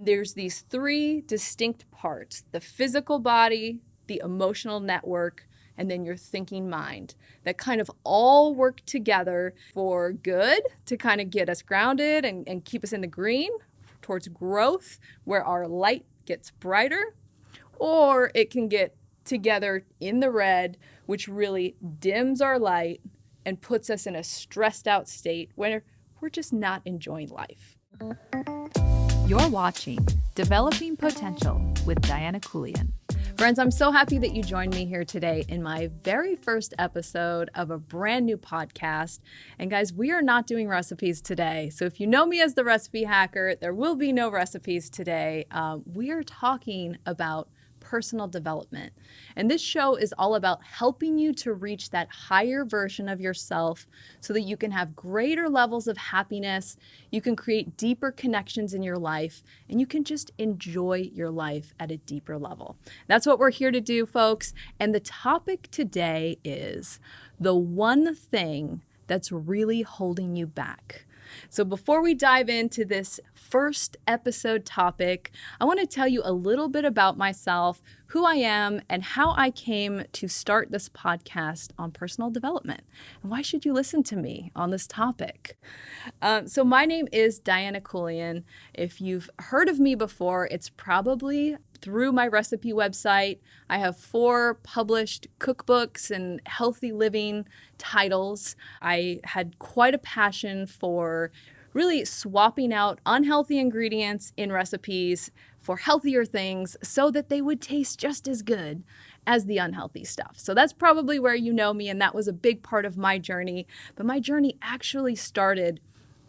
there's these three distinct parts: the physical body, the emotional network, and then your thinking mind, that kind of all work together for good, to kind of get us grounded and keep us in the green towards growth, where our light gets brighter, or it can get together in the red, which really dims our light and puts us in a stressed out state where we're just not enjoying life. You're watching Developing Potential with Diana Keuilian. Friends, I'm so happy that you joined me here today in my very first episode of a brand new podcast. And guys, we are not doing recipes today. So if you know me as the recipe hacker, there will be no recipes today. We are talking about personal development. And this show is all about helping you to reach that higher version of yourself so that you can have greater levels of happiness, you can create deeper connections in your life, and you can just enjoy your life at a deeper level. That's what we're here to do, folks. And the topic today is the one thing that's really holding you back. So before we dive into this first episode topic, I want to tell you a little bit about myself, who I am, and how I came to start this podcast on personal development. And why should you listen to me on this topic? So my name is Diana Keuilian. If you've heard of me before, it's probably through my recipe website. I have 4 published cookbooks and healthy living titles. I had quite a passion for really swapping out unhealthy ingredients in recipes for healthier things so that they would taste just as good as the unhealthy stuff. So that's probably where you know me, and that was a big part of my journey. But my journey actually started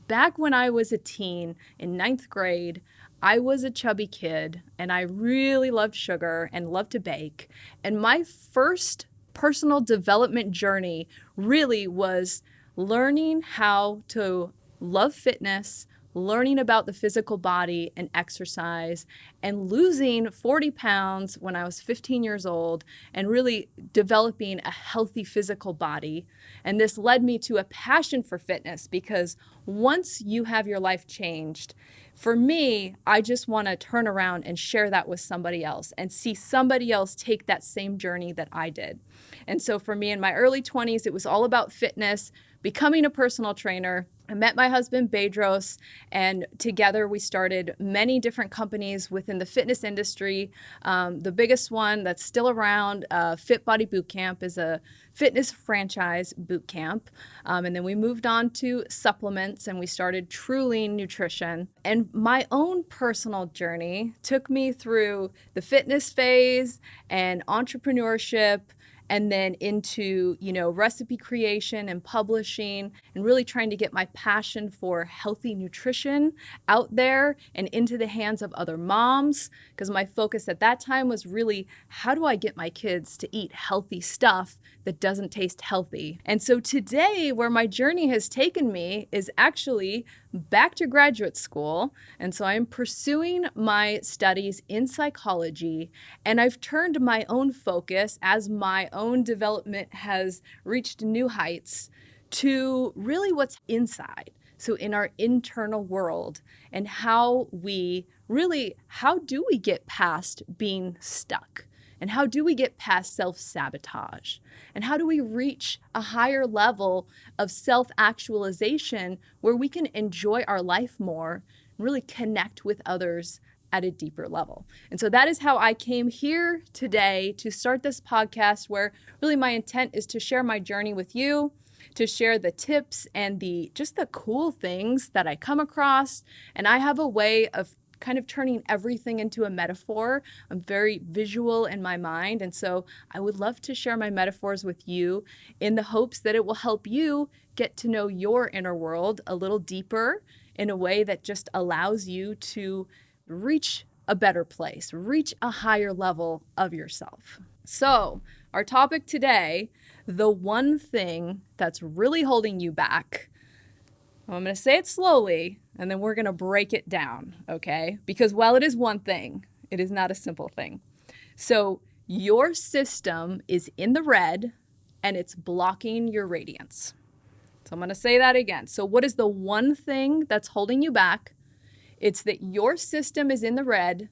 back when I was a teen in 9th grade. I was a chubby kid, and I really loved sugar and loved to bake. And my first personal development journey really was learning how to love fitness, learning about the physical body and exercise, and losing 40 pounds when I was 15 years old, and really developing a healthy physical body. And this led me to a passion for fitness, because once you have your life changed, for me, I just want to turn around and share that with somebody else and see somebody else take that same journey that I did. And so for me in my early 20s, it was all about fitness, becoming a personal trainer. I met my husband, Bedros, and together we started many different companies within the fitness industry. The biggest one that's still around, Fit Body Boot Camp, is a fitness franchise boot camp. And then we moved on to supplements, and we started Truly Nutrition. And my own personal journey took me through the fitness phase and entrepreneurship, and then into, recipe creation and publishing, and really trying to get my passion for healthy nutrition out there and into the hands of other moms, because my focus at that time was really, how do I get my kids to eat healthy stuff that doesn't taste healthy? And so today, where my journey has taken me is actually back to graduate school. And so I'm pursuing my studies in psychology, and I've turned my own focus, as my own development has reached new heights, to really what's inside. So in our internal world, and how do we get past being stuck? And how do we get past self-sabotage? And how do we reach a higher level of self-actualization where we can enjoy our life more and really connect with others at a deeper level? And so that is how I came here today to start this podcast, where really my intent is to share my journey with you, to share the tips and just the cool things that I come across. And I have a way of kind of turning everything into a metaphor. I'm very visual in my mind. And so I would love to share my metaphors with you in the hopes that it will help you get to know your inner world a little deeper, in a way that just allows you to reach a better place, reach a higher level of yourself. So our topic today, the one thing that's really holding you back. I'm going to say it slowly, and then we're going to break it down, okay? Because while it is one thing, it is not a simple thing. So your system is in the red, and it's blocking your radiance. So I'm going to say that again. So what is the one thing that's holding you back? It's that your system is in the red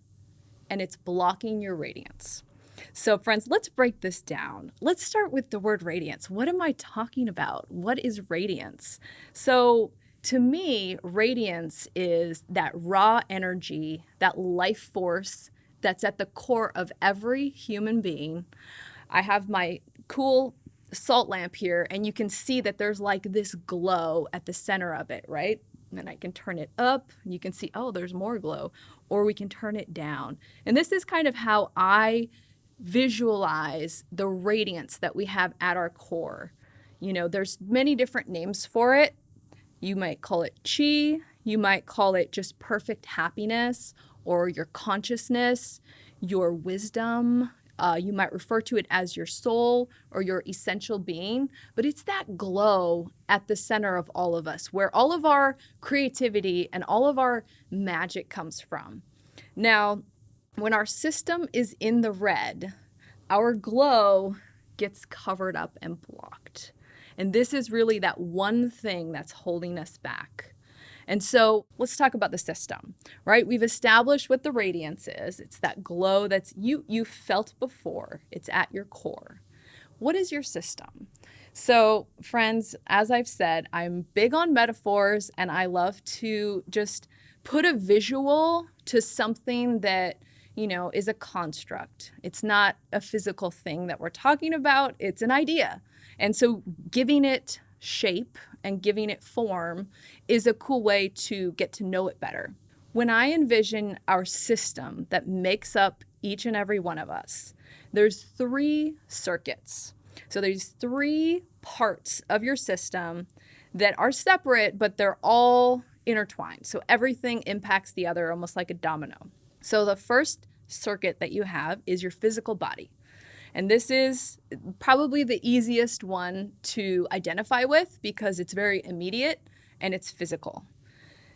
and it's blocking your radiance. So friends, let's break this down. Let's start with the word radiance. What am I talking about? What is radiance? So to me, radiance is that raw energy, that life force that's at the core of every human being. I have my cool salt lamp here, and you can see that there's like this glow at the center of it, right? And I can turn it up, and you can see, oh, there's more glow, or we can turn it down. And this is kind of how I visualize the radiance that we have at our core. You know, there's many different names for it. You might call it chi, you might call it just perfect happiness, or your consciousness, your wisdom. You might refer to it as your soul or your essential being, but it's that glow at the center of all of us, where all of our creativity and all of our magic comes from. Now, when our system is in the red, our glow gets covered up and blocked. And this is really that one thing that's holding us back. And so let's talk about the system, right? We've established what the radiance is. It's that glow that's you felt before. It's at your core. What is your system? So friends, as I've said, I'm big on metaphors, and I love to just put a visual to something that, you know, is a construct. It's not a physical thing that we're talking about. It's an idea. And so giving it shape and giving it form is a cool way to get to know it better. When I envision our system that makes up each and every one of us, there's 3 circuits. So there's 3 parts of your system that are separate, but they're all intertwined. So everything impacts the other, almost like a domino. So the first circuit that you have is your physical body. And this is probably the easiest one to identify with because it's very immediate and it's physical.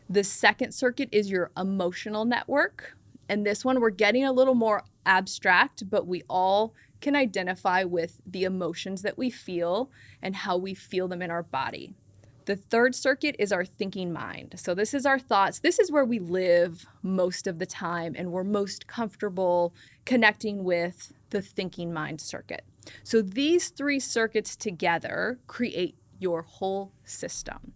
The second circuit is your emotional network. And this one, we're getting a little more abstract, but we all can identify with the emotions that we feel and how we feel them in our body. The third circuit is our thinking mind. So this is our thoughts. This is where we live most of the time, and we're most comfortable connecting with the thinking mind circuit. So these 3 circuits together create your whole system.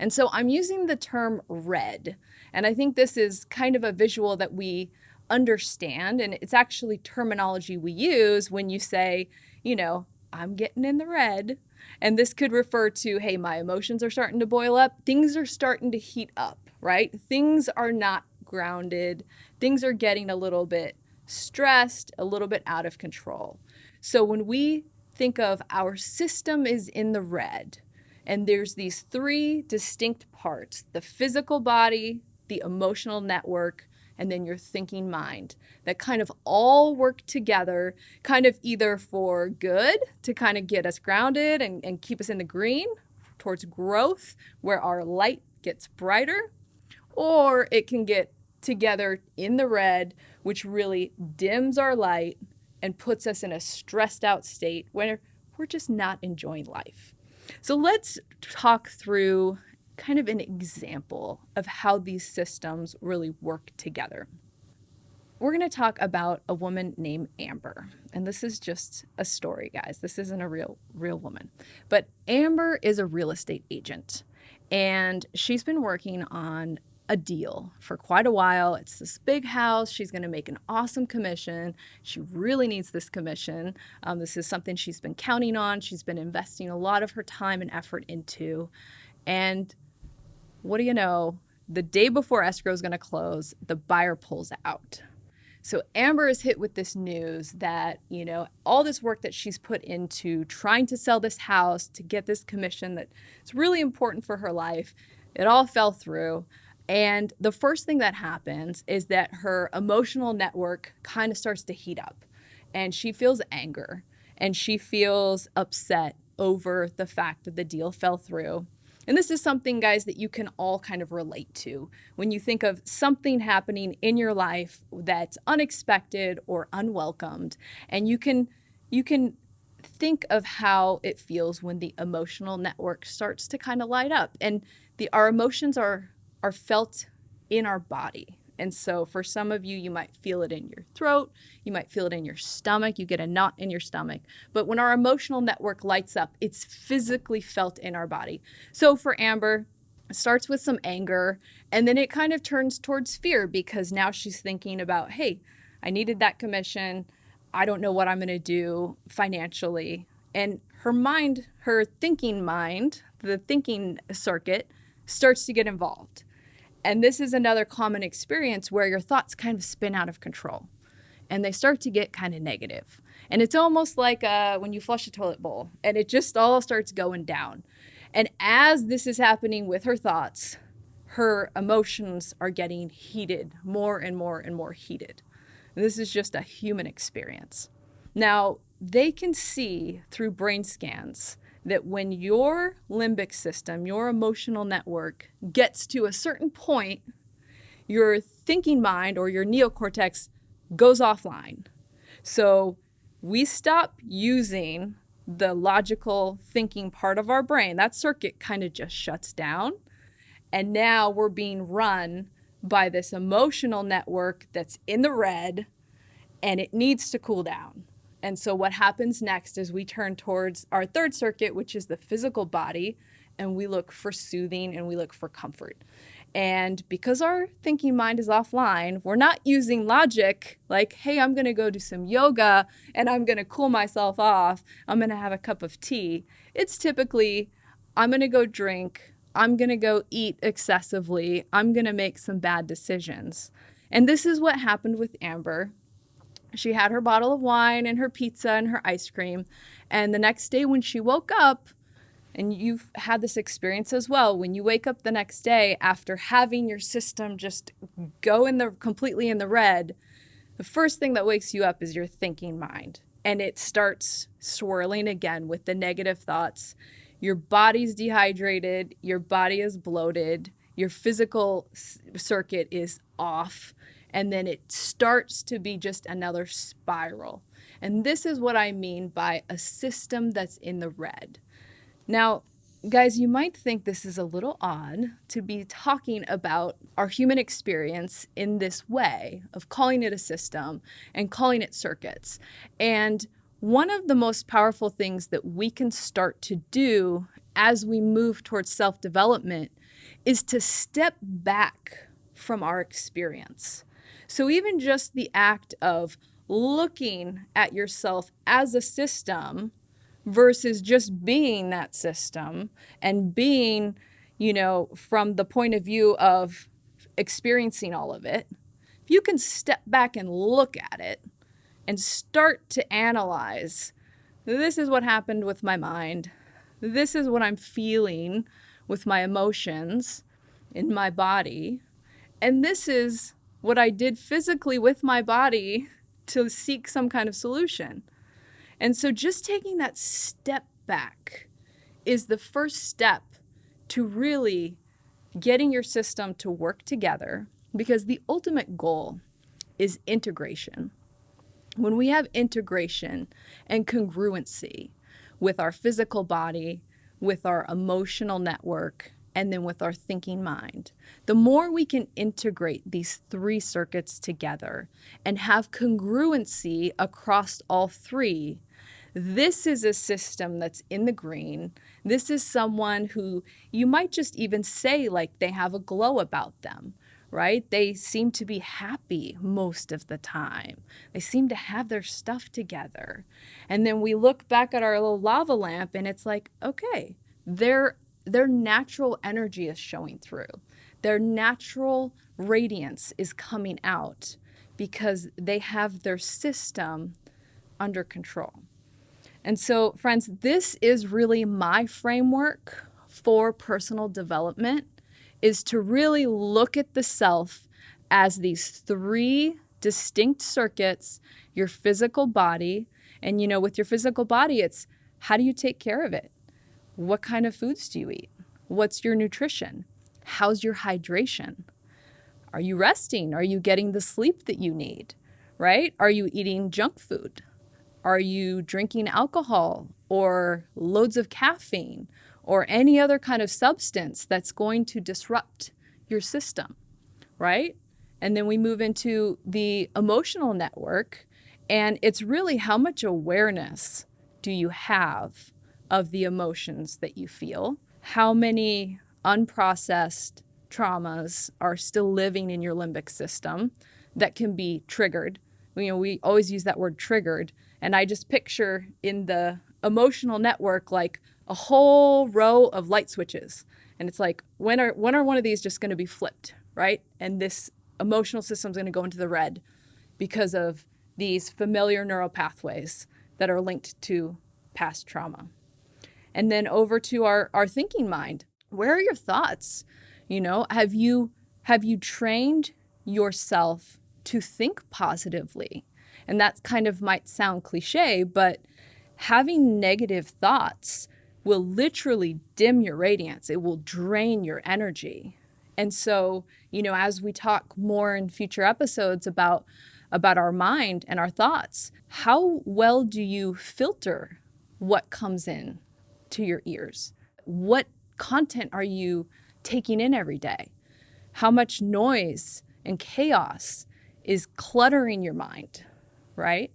And so I'm using the term red, and I think this is kind of a visual that we understand, and it's actually terminology we use when you say, you know, I'm getting in the red. And this could refer to, hey, my emotions are starting to boil up. Things are starting to heat up, right? Things are not grounded. Things are getting a little bit stressed, a little bit out of control. So when we think of our system is in the red, and there's these 3 distinct parts, the physical body, the emotional network, and then your thinking mind, that kind of all work together, kind of either for good to kind of get us grounded and keep us in the green towards growth, where our light gets brighter, or it can get together in the red, which really dims our light and puts us in a stressed out state where we're just not enjoying life. So let's talk through kind of an example of how these systems really work together. We're going to talk about a woman named Amber. And this is just a story, guys. This isn't a real woman. But Amber is a real estate agent, and she's been working on a deal for quite a while. It's this big house. She's going to make an awesome commission. She really needs this commission. This is something she's been counting on. She's been investing a lot of her time and effort into. And what do you know? The day before escrow is going to close, the buyer pulls out. So Amber is hit with this news that, you know, all this work that she's put into trying to sell this house to get this commission that's really important for her life, it all fell through. And the first thing that happens is that her emotional network kind of starts to heat up, and she feels anger and she feels upset over the fact that the deal fell through. And this is something, guys, that you can all kind of relate to when you think of something happening in your life that's unexpected or unwelcomed. And you can think of how it feels when the emotional network starts to kind of light up. And our emotions are felt in our body. And so for some of you, you might feel it in your throat, you might feel it in your stomach, you get a knot in your stomach. But when our emotional network lights up, it's physically felt in our body. So for Amber, it starts with some anger, and then it kind of turns towards fear because now she's thinking about, hey, I needed that commission. I don't know what I'm going to do financially. And her mind, her thinking mind, the thinking circuit starts to get involved. And this is another common experience where your thoughts kind of spin out of control and they start to get kind of negative. And it's almost like when you flush a toilet bowl and it just all starts going down. And as this is happening with her thoughts, her emotions are getting heated, more and more and more heated. And this is just a human experience. Now, they can see through brain scans that when your limbic system, your emotional network, gets to a certain point, your thinking mind or your neocortex goes offline. So we stop using the logical thinking part of our brain. That circuit kind of just shuts down. And now we're being run by this emotional network that's in the red, and it needs to cool down. And so what happens next is we turn towards our third circuit, which is the physical body, and we look for soothing and we look for comfort. And because our thinking mind is offline, we're not using logic like, hey, I'm going to go do some yoga and I'm going to cool myself off. I'm going to have a cup of tea. It's typically, I'm going to go drink. I'm going to go eat excessively. I'm going to make some bad decisions. And this is what happened with Amber. She had her bottle of wine and her pizza and her ice cream. And the next day when she woke up, and you've had this experience as well, when you wake up the next day after having your system just go completely in the red, the first thing that wakes you up is your thinking mind. And it starts swirling again with the negative thoughts. Your body's dehydrated, your body is bloated, your physical circuit is off. And then it starts to be just another spiral. And this is what I mean by a system that's in the red. Now, guys, you might think this is a little odd to be talking about our human experience in this way of calling it a system and calling it circuits. And one of the most powerful things that we can start to do as we move towards self-development is to step back from our experience. So even just the act of looking at yourself as a system versus just being that system and being, from the point of view of experiencing all of it, if you can step back and look at it and start to analyze, this is what happened with my mind. This is what I'm feeling with my emotions in my body. And this is what I did physically with my body to seek some kind of solution. And so just taking that step back is the first step to really getting your system to work together, because the ultimate goal is integration. When we have integration and congruency with our physical body, with our emotional network, and then with our thinking mind, the more we can integrate these three circuits together and have congruency across all three, this is a system that's in the green. This is someone who you might just even say like they have a glow about them, right? They seem to be happy most of the time. They seem to have their stuff together. And then we look back at our little lava lamp and it's like, okay, their natural energy is showing through. Their natural radiance is coming out because they have their system under control. And so, friends, this is really my framework for personal development, is to really look at the self as these three distinct circuits, your physical body. And, with your physical body, it's how do you take care of it? What kind of foods do you eat? What's your nutrition? How's your hydration? Are you resting? Are you getting the sleep that you need, right? Are you eating junk food? Are you drinking alcohol or loads of caffeine or any other kind of substance that's going to disrupt your system, right? And then we move into the emotional network, and it's really how much awareness do you have of the emotions that you feel? How many unprocessed traumas are still living in your limbic system that can be triggered? We always use that word triggered, and I just picture in the emotional network like a whole row of light switches. And it's like, when are one of these just going to be flipped, right? And this emotional system is going to go into the red because of these familiar neural pathways that are linked to past trauma. And then over to our thinking mind. Where are your thoughts? Have you trained yourself to think positively? And that kind of might sound cliche, but having negative thoughts will literally dim your radiance. It will drain your energy. And so, as we talk more in future episodes about our mind and our thoughts, how well do you filter what comes in to your ears? What content are you taking in every day? How much noise and chaos is cluttering your mind, right?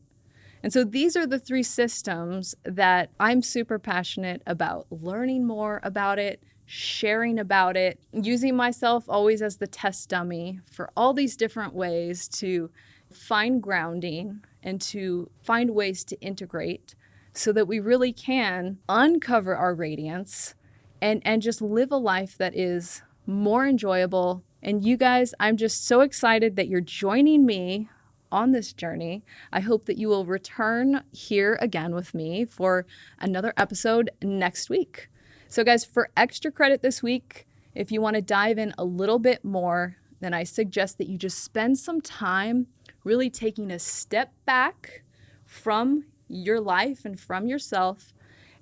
And so these are the three systems that I'm super passionate about learning more about it, sharing about it, using myself always as the test dummy for all these different ways to find grounding and to find ways to integrate so that we really can uncover our radiance and just live a life that is more enjoyable. And you guys, I'm just so excited that you're joining me on this journey. I hope that you will return here again with me for another episode next week. So guys, for extra credit this week, if you want to dive in a little bit more, then I suggest that you just spend some time really taking a step back from your life and from yourself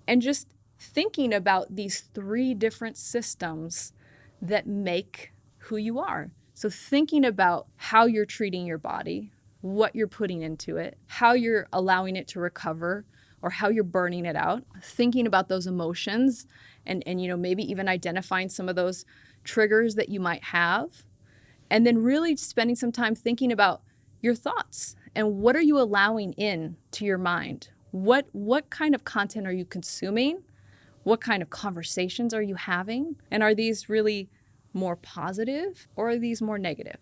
and just thinking about these three different systems that make who you are. So thinking about how you're treating your body, what you're putting into it, how you're allowing it to recover, or how you're burning it out, thinking about those emotions and maybe even identifying some of those triggers that you might have, and then really spending some time thinking about your thoughts and what are you allowing in to your mind? What kind of content are you consuming? What kind of conversations are you having? And are these really more positive or are these more negative?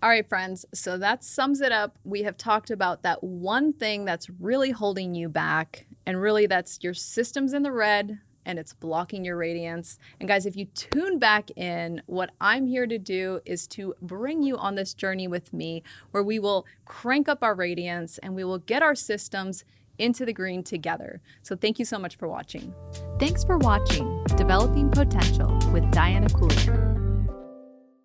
All right, friends, so that sums it up. We have talked about that one thing that's really holding you back, and really that's your system's in the red and it's blocking your radiance. And guys, if you tune back in, what I'm here to do is to bring you on this journey with me where we will crank up our radiance and we will get our systems into the green together. So thank you so much for watching. Thanks for watching Developing Potential with Diana Keuilian.